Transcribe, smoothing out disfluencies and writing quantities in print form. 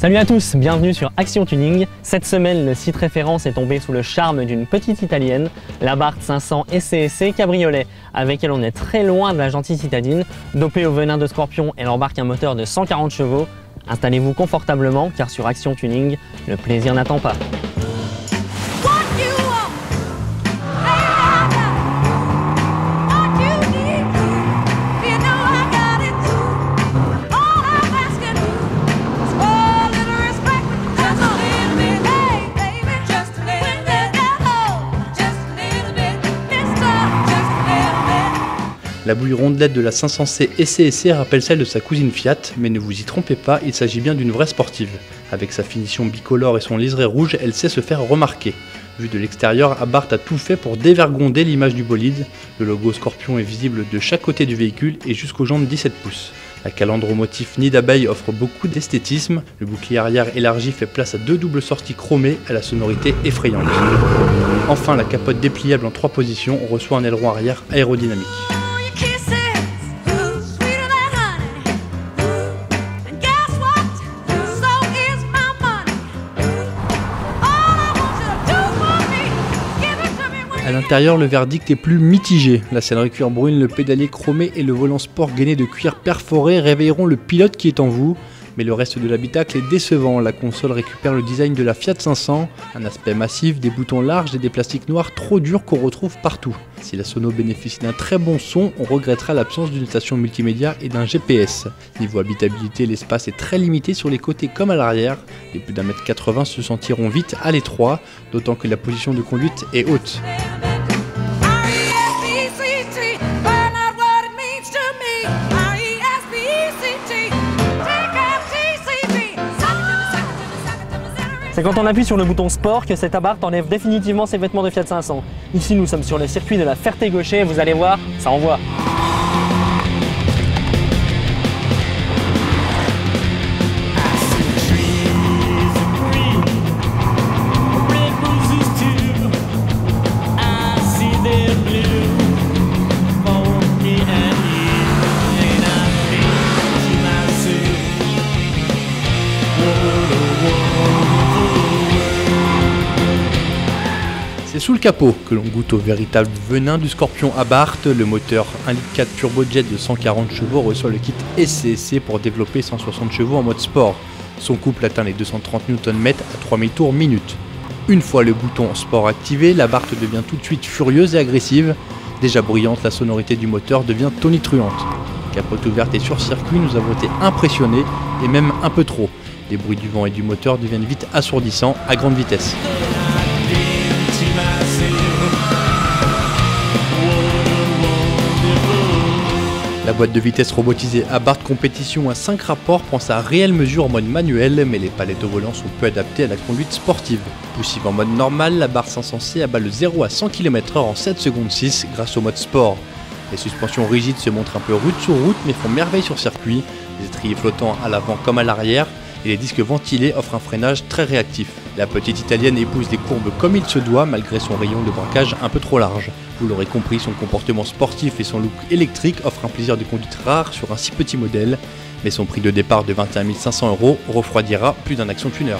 Salut à tous, bienvenue sur Action Tuning. Cette semaine, le site référence est tombé sous le charme d'une petite italienne, l'Abarth 500 SCSC Cabriolet, avec elle on est très loin de la gentille citadine. Dopée au venin de scorpion, elle embarque un moteur de 140 chevaux. Installez-vous confortablement car sur Action Tuning, le plaisir n'attend pas. La bouille rondelette de la 500C SCSC rappelle celle de sa cousine Fiat, mais ne vous y trompez pas, il s'agit bien d'une vraie sportive. Avec sa finition bicolore et son liseré rouge, elle sait se faire remarquer. Vu de l'extérieur, Abarth a tout fait pour dévergonder l'image du bolide. Le logo Scorpion est visible de chaque côté du véhicule et jusqu'aux jantes 17 pouces. La calandre au motif nid d'abeille offre beaucoup d'esthétisme. Le bouclier arrière élargi fait place à deux doubles sorties chromées à la sonorité effrayante. Enfin, la capote dépliable en 3 positions reçoit un aileron arrière aérodynamique. A l'intérieur, le verdict est plus mitigé. La sellerie cuir brune, le pédalier chromé et le volant sport gainé de cuir perforé réveilleront le pilote qui est en vous. Mais le reste de l'habitacle est décevant. La console récupère le design de la Fiat 500, un aspect massif, des boutons larges et des plastiques noirs trop durs qu'on retrouve partout. Si la Sono bénéficie d'un très bon son, on regrettera l'absence d'une station multimédia et d'un GPS. Niveau habitabilité, l'espace est très limité sur les côtés comme à l'arrière. Les plus d'1m80 se sentiront vite à l'étroit, d'autant que la position de conduite est haute. C'est quand on appuie sur le bouton sport que cet Abarth enlève définitivement ses vêtements de Fiat 500. Ici nous sommes sur le circuit de la Ferté-Gaucher et vous allez voir, ça envoie. C'est sous le capot que l'on goûte au véritable venin du Scorpion Abarth. Le moteur 1,4 litre turbojet de 140 chevaux reçoit le kit SCSC pour développer 160 chevaux en mode sport. Son couple atteint les 230 Nm à 3000 tours minute. Une fois le bouton sport activé, l'Abarth devient tout de suite furieuse et agressive. Déjà bruyante, la sonorité du moteur devient tonitruante. Capote ouverte et sur circuit, nous avons été impressionnés et même un peu trop. Les bruits du vent et du moteur deviennent vite assourdissants à grande vitesse. La boîte de vitesse robotisée Abarth Compétition à 5 rapports prend sa réelle mesure en mode manuel, mais les palettes au volant sont peu adaptées à la conduite sportive. Poussive en mode normal, l'Abarth 500C abat le 0 à 100 km/h en 7 secondes 6 grâce au mode sport. Les suspensions rigides se montrent un peu rudes sur route mais font merveille sur circuit, les étriers flottants à l'avant comme à l'arrière, et les disques ventilés offrent un freinage très réactif. La petite italienne épouse les courbes comme il se doit malgré son rayon de braquage un peu trop large. Vous l'aurez compris, son comportement sportif et son look électrique offrent un plaisir de conduite rare sur un si petit modèle, mais son prix de départ de 21 500 € refroidira plus d'un Action Tuner.